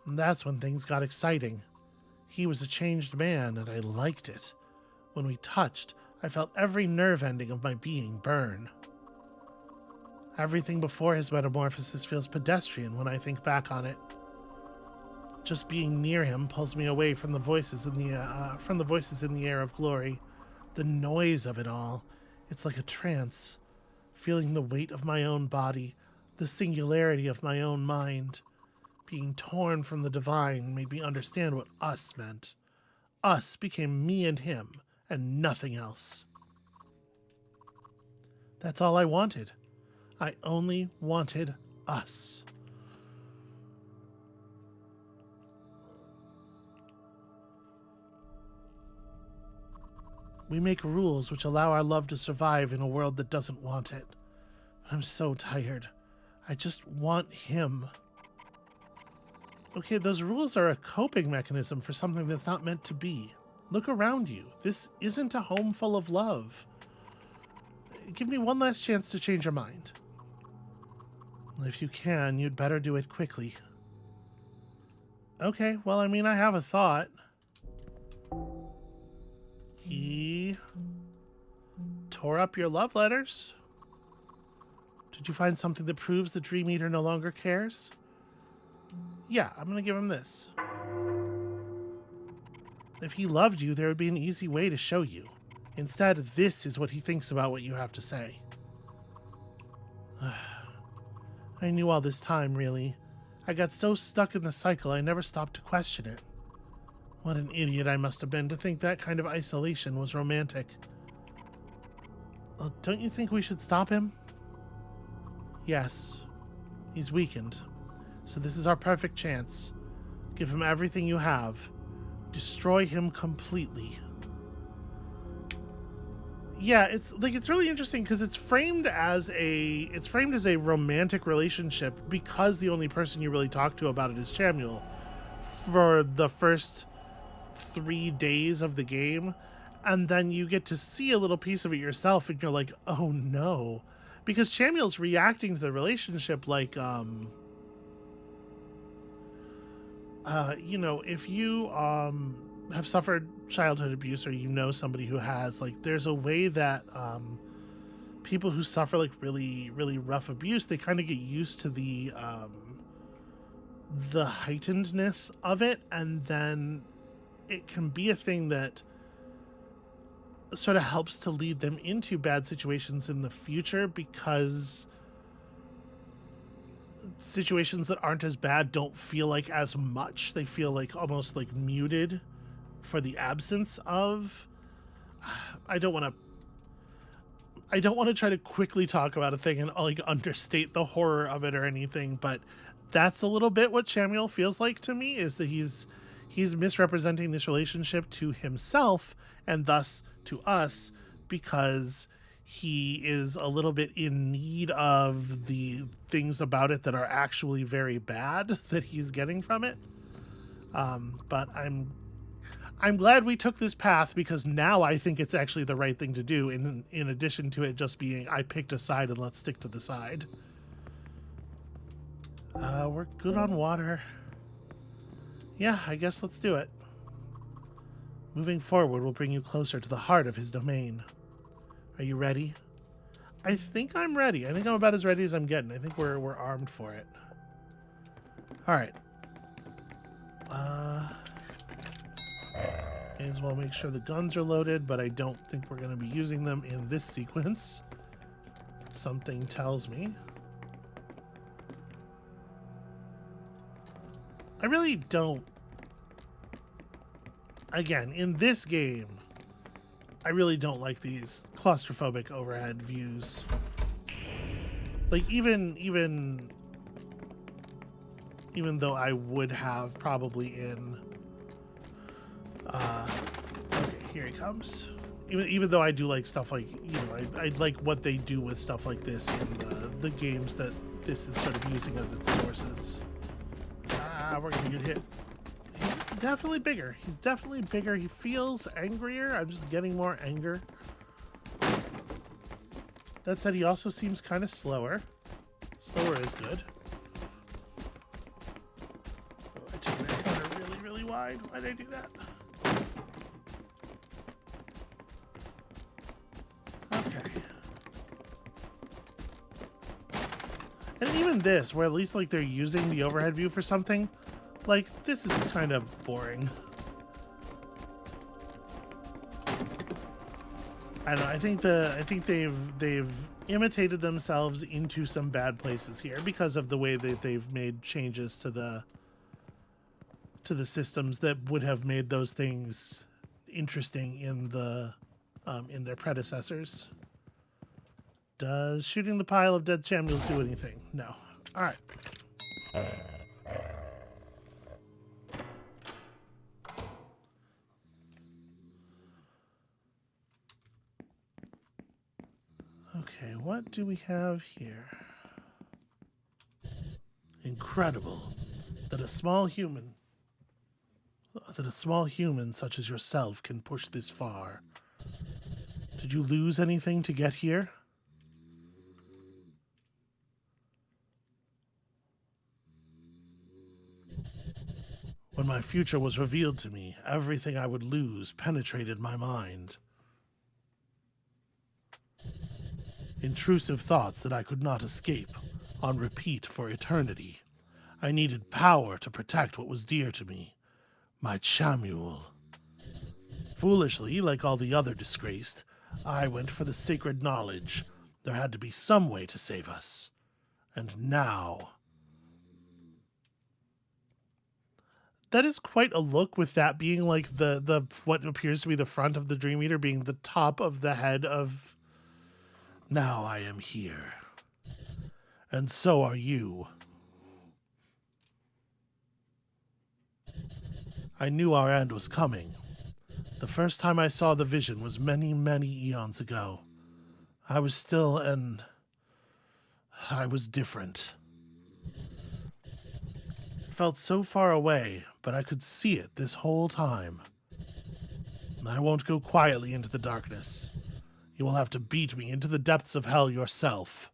And that's when things got exciting. He was a changed man, and I liked it. When we touched, I felt every nerve ending of my being burn. Everything before his metamorphosis feels pedestrian when I think back on it. Just being near him pulls me away from the voices in the air of glory. The noise of it all. It's like a trance. Feeling the weight of my own body, the singularity of my own mind. Being torn from the divine made me understand what us meant. Us became me and him, and nothing else. That's all I wanted. I only wanted us. We make rules which allow our love to survive in a world that doesn't want it. I'm so tired. I just want him. Okay, those rules are a coping mechanism for something that's not meant to be. Look around you. This isn't a home full of love. Give me one last chance to change your mind. If you can, you'd better do it quickly. Okay, well, I mean, I have a thought. He tore up your love letters. Did you find something that proves the Dream Eater no longer cares? Yeah, I'm going to give him this. If he loved you, there would be an easy way to show you. Instead, this is what he thinks about what you have to say. I knew all this time, really. I got so stuck in the cycle, I never stopped to question it. What an idiot I must have been to think that kind of isolation was romantic. Well, don't you think we should stop him? Yes. He's weakened. So this is our perfect chance. Give him everything you have. Destroy him completely. Yeah, it's really interesting because it's framed as a romantic relationship because the only person you really talk to about it is Chamuel for the first 3 days of the game, and then you get to see a little piece of it yourself and you're like, oh no, because Chamuel's reacting to the relationship like if you have suffered childhood abuse or you know somebody who has, like, there's a way that people who suffer like really, really rough abuse, they kind of get used to the heightenedness of it, and then it can be a thing that sort of helps to lead them into bad situations in the future, because situations that aren't as bad don't feel like as much. They feel like almost like muted for the absence of. I don't want to try to quickly talk about a thing and like understate the horror of it or anything, but that's a little bit what Chamuel feels like to me, is that he's misrepresenting this relationship to himself and thus to us, because he is a little bit in need of the things about it that are actually very bad that he's getting from it. But I'm glad we took this path because now I think it's actually the right thing to do. In addition to it just being I picked a side and let's stick to the side. We're good on water. Yeah, I guess let's do it. Moving forward will bring you closer to the heart of his domain. Are you ready? I think I'm ready. I think I'm about as ready as I'm getting. I think we're armed for it. All right. May as well make sure the guns are loaded, but I don't think we're going to be using them in this sequence. Something tells me. I really don't. Again, in this game, I really don't like these claustrophobic overhead views. Like even though I would have probably in okay, here he comes. Even though I do like stuff like, you know, I like what they do with stuff like this in the games that this is sort of using as its sources. We're gonna get hit. He's definitely bigger. He's definitely bigger. He feels angrier. I'm just getting more anger. That said, he also seems kind of slower. Slower is good. Oh, I took that corner really, really wide. Why did I do that? Okay. And even this, where at least like they're using the overhead view for something, like this is kind of boring. I don't know. I think they've imitated themselves into some bad places here because of the way that they've made changes to the systems that would have made those things interesting in their predecessors. Does shooting the pile of dead Samuels do anything? No. All right. Okay, what do we have here? Incredible that a small human such as yourself can push this far. Did you lose anything to get here? When my future was revealed to me, everything I would lose penetrated my mind. Intrusive thoughts that I could not escape on repeat for eternity. I needed power to protect what was dear to me, my Chamuel. Foolishly, like all the other disgraced, I went for the sacred knowledge. There had to be some way to save us. And now... That is quite a look, with that being like the what appears to be the front of the Dream Eater being the top of the head of... Now I am here. And so are you. I knew our end was coming. The first time I saw the vision was many, many eons ago. I was still I was different. It felt so far away, but I could see it this whole time. I won't go quietly into the darkness. You will have to beat me into the depths of hell yourself.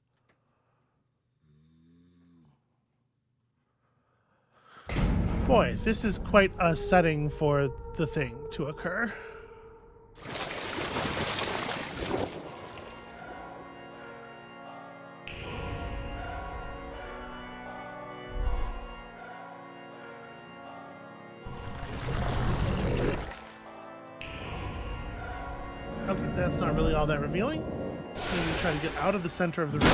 Boy, this is quite a setting for the thing to occur. Okay, that's not really all that revealing. Maybe try to get out of the center of the room.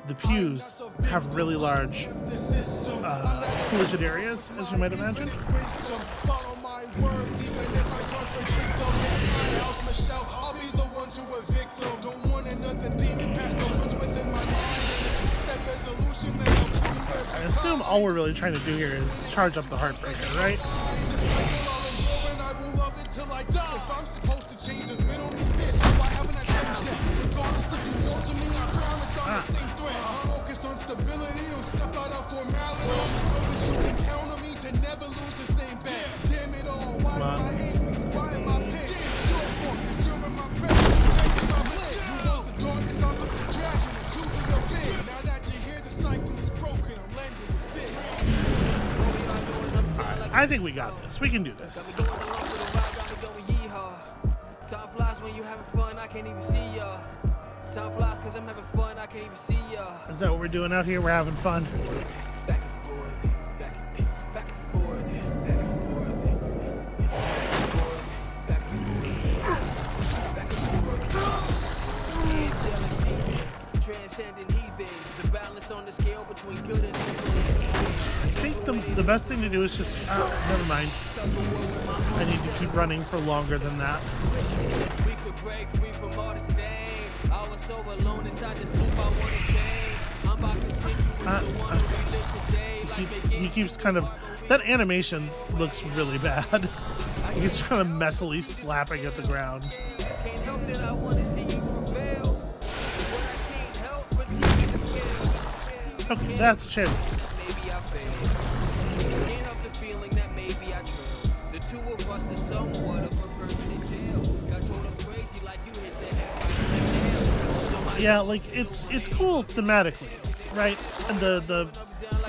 The pews have really large collision areas, as you might imagine. I assume all we're really trying to do here is charge up the Heartbreaker, right? Step out of formality, so that you can count on me to never lose the same bet. Damn it all, why am I angry? Why am I pissed? Your fault, 'cause you're in my presence, taking my bliss. You want the darkness, I'm with the dragon, and choosing your bid. Now that you hear the cycle is broken, I'm landing with this. I think we got this. We can do this. Time flies when you having fun, I can't even see ya. Time flies cause I'm having fun, I can't even see ya. Is that what we're doing out here? We're having fun. Back and forth, back and forth, back and forth, back and forth, back and forth. Angelic demon, transcending heathens. The balance on the scale between good and evil. I think the best thing to do is just... never mind. I need to keep running for longer than that. We could break free from all the same. I was so alone inside this loop, I want to change. I'm about to take you with the one who live today. He keeps kind of... That animation looks really bad. He's kind of messily slapping at the ground. Can't help that I want to see you prevail. But I can't help but take the scale. Okay, that's a chance. Maybe I failed. Can't help the feeling that maybe I trailed. The two of us are somewhat of a permanent jail. Got told I'm crazy like you hit the head right. Yeah, like it's cool thematically, right? And the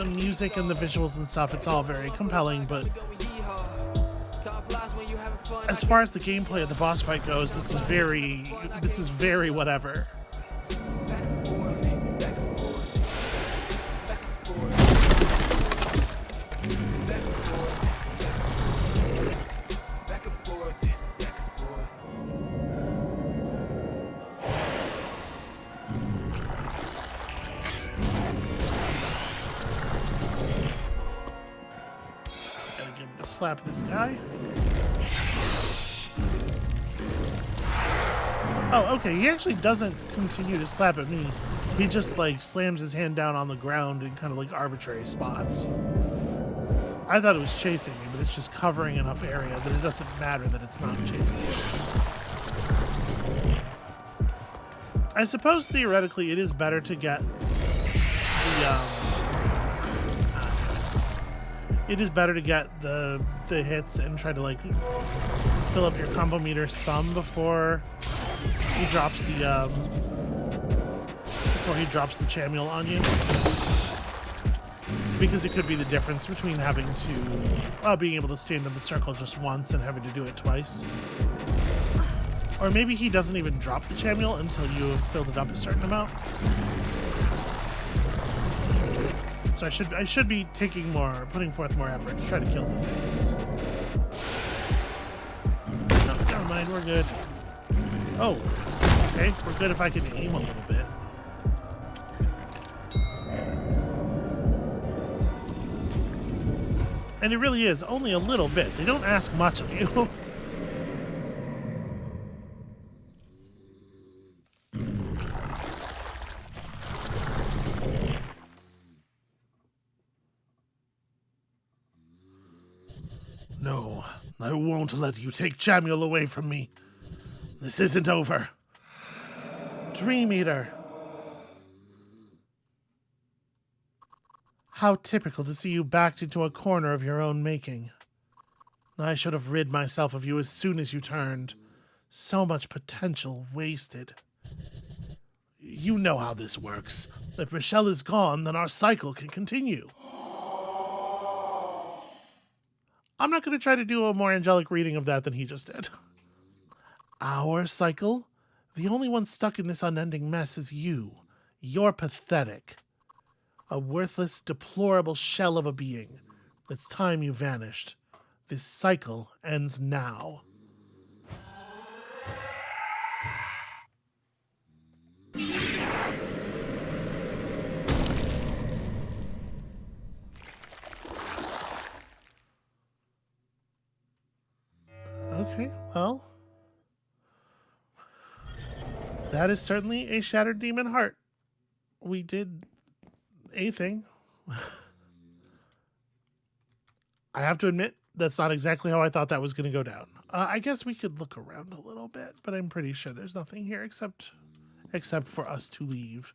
music and the visuals and stuff, it's all very compelling, but as far as the gameplay of the boss fight goes, this is very whatever. Back and forth, back and forth, back and forth, back and forth, back and forth, back and forth. Gotta get him to slap this guy. Oh, okay, he actually doesn't continue to slap at me. He just, like, slams his hand down on the ground in kind of, like, arbitrary spots. I thought it was chasing me, but it's just covering enough area that it doesn't matter that it's not chasing me. I suppose, theoretically, it is better to get the, it is better to get the hits and try to, like, fill up your combo meter some before he drops the Chamule on you, because it could be the difference between having to being able to stand in the circle just once and having to do it twice. Or maybe he doesn't even drop the Chamule until you have filled it up a certain amount. So I should be putting forth more effort to try to kill the things. No, never mind, we're good. Oh, okay, we're good if I can aim a little bit. And it really is only a little bit. They don't ask much of you. No, I won't let you take Chamule away from me. This isn't over. Dream Eater. How typical to see you backed into a corner of your own making. I should have rid myself of you as soon as you turned. So much potential wasted. You know how this works. If Michelle is gone, then our cycle can continue. I'm not going to try to do a more angelic reading of that than he just did. Our cycle? The only one stuck in this unending mess is you. You're pathetic. A worthless, deplorable shell of a being. It's time you vanished. This cycle ends now. Okay, well, that is certainly a shattered demon heart. We did a thing. I have to admit, that's not exactly how I thought that was going to go down. I guess we could look around a little bit, but I'm pretty sure there's nothing here except for us to leave.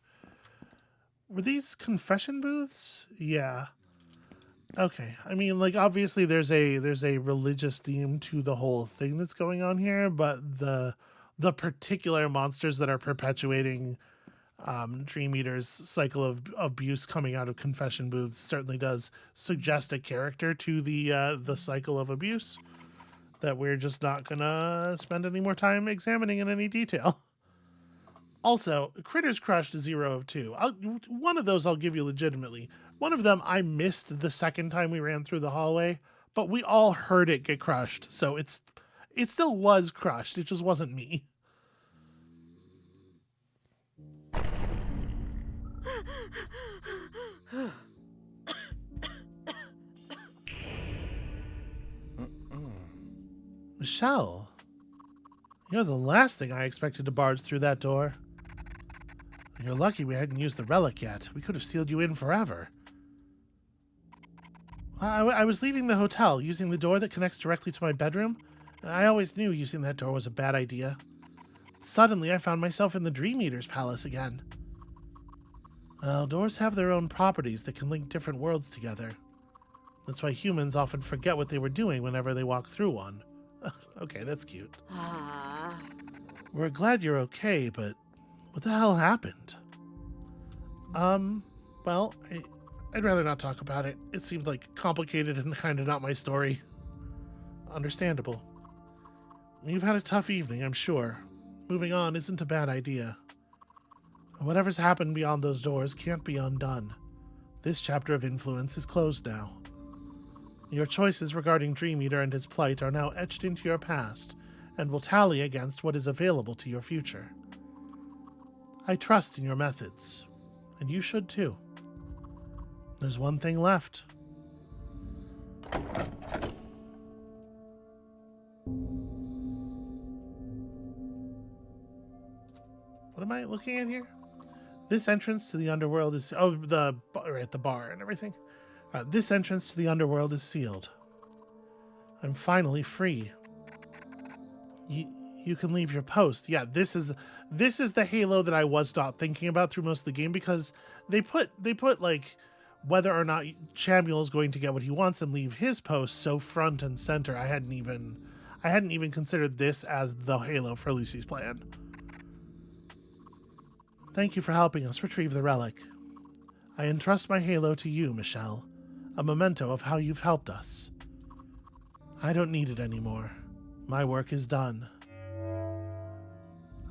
Were these confession booths? Yeah. Okay. I mean, like, obviously there's a religious theme to the whole thing that's going on here, but the particular monsters that are perpetuating Dream Eater's cycle of abuse coming out of confession booths certainly does suggest a character to the cycle of abuse that we're just not gonna spend any more time examining in any detail. Also, Critters Crushed 0 of 2. One of those I'll give you legitimately. One of them I missed the second time we ran through the hallway, but we all heard it get crushed, so it still was crushed. It just wasn't me. Michelle, you're the last thing I expected to barge through that door. You're lucky we hadn't used the relic yet. We could have sealed you in forever. I was leaving the hotel, using the door that connects directly to my bedroom, and I always knew using that door was a bad idea. Suddenly, I found myself in the Dream Eater's palace again. Well, doors have their own properties that can link different worlds together. That's why humans often forget what they were doing whenever they walk through one. Okay, that's cute. We're glad you're okay, but what the hell happened? Well, I'd rather not talk about it. It seemed like complicated and kind of not my story. Understandable. You've had a tough evening, I'm sure. Moving on isn't a bad idea. Whatever's happened beyond those doors can't be undone. This chapter of influence is closed now. Your choices regarding Dream Eater and his plight are now etched into your past and will tally against what is available to your future. I trust in your methods, and you should too. There's one thing left. What am I looking at here? This entrance to the underworld is... Oh, right, the bar and everything. This entrance to the underworld is sealed. I'm finally free. You can leave your post. Yeah, this is the Halo that I was not thinking about through most of the game, because they put like whether or not Chamuel is going to get what he wants and leave his post so front and center. I hadn't even considered this as the Halo for Lucy's plan. Thank you for helping us retrieve the relic. I entrust my Halo to you, Michelle, a memento of how you've helped us. I don't need it anymore. My work is done.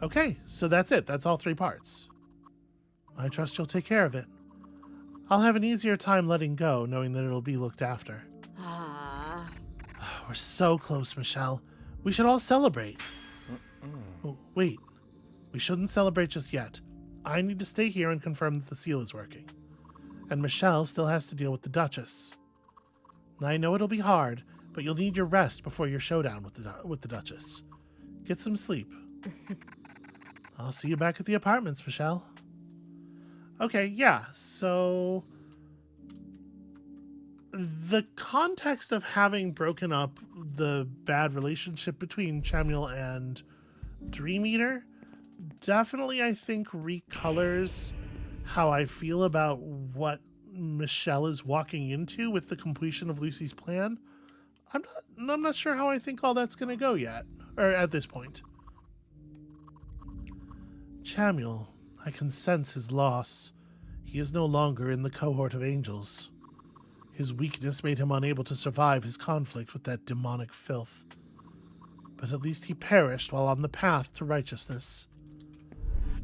Okay, so that's it. That's all 3 parts. I trust you'll take care of it. I'll have an easier time letting go, knowing that it'll be looked after. We're so close, Michelle. We should all celebrate. Oh, wait. We shouldn't celebrate just yet. I need to stay here and confirm that the seal is working. And Michelle still has to deal with the Duchess. I know it'll be hard, but you'll need your rest before your showdown with the Duchess. Get some sleep. I'll see you back at the apartments, Michelle. Okay, yeah, so... The context of having broken up the bad relationship between Chamuel and Dream Eater definitely, I think, recolors how I feel about what Michelle is walking into with the completion of Lucy's plan. I'm not sure how I think all that's going to go yet, or at this point. Chamuel, I can sense his loss. He is no longer in the cohort of angels. His weakness made him unable to survive his conflict with that demonic filth. But at least he perished while on the path to righteousness.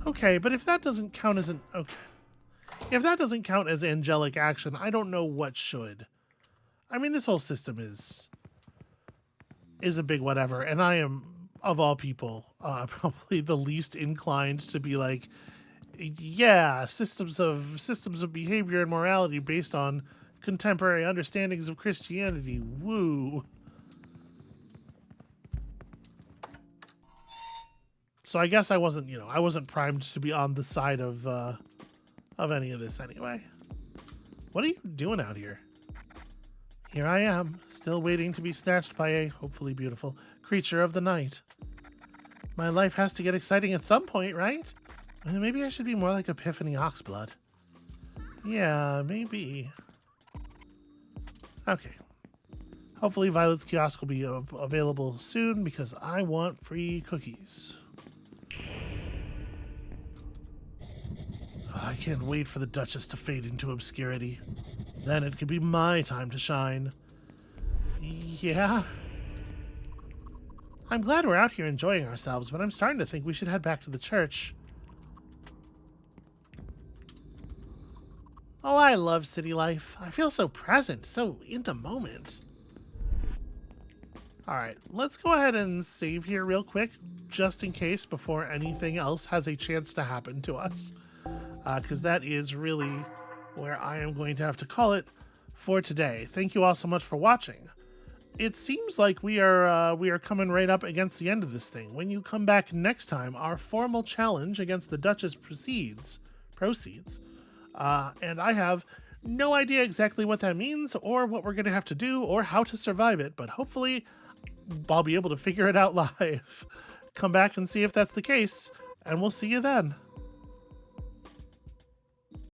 Okay, but if that doesn't count as if that doesn't count as angelic action, I don't know what should. I mean, this whole system is a big whatever, and I am, of all people, probably the least inclined to be like, yeah, systems of behavior and morality based on contemporary understandings of Christianity. Woo. So I guess I wasn't primed to be on the side of any of this anyway. What are you doing out here? Here I am, still waiting to be snatched by a, hopefully beautiful, creature of the night. My life has to get exciting at some point, right? Maybe I should be more like Epiphany Oxblood. Yeah, maybe. Okay. Hopefully Violet's kiosk will be available soon because I want free cookies. I can't wait for the Duchess to fade into obscurity. Then it could be my time to shine. Yeah? I'm glad we're out here enjoying ourselves, but I'm starting to think we should head back to the church. Oh, I love city life. I feel so present, so in the moment. Alright, let's go ahead and save here real quick, just in case before anything else has a chance to happen to us. Because that is really where I am going to have to call it for today. Thank you all so much for watching. It seems like we are coming right up against the end of this thing. When you come back next time, our formal challenge against the Duchess proceeds. And I have no idea exactly what that means or what we're going to have to do or how to survive it, but hopefully I'll be able to figure it out live. Come back and see if that's the case, and we'll see you then.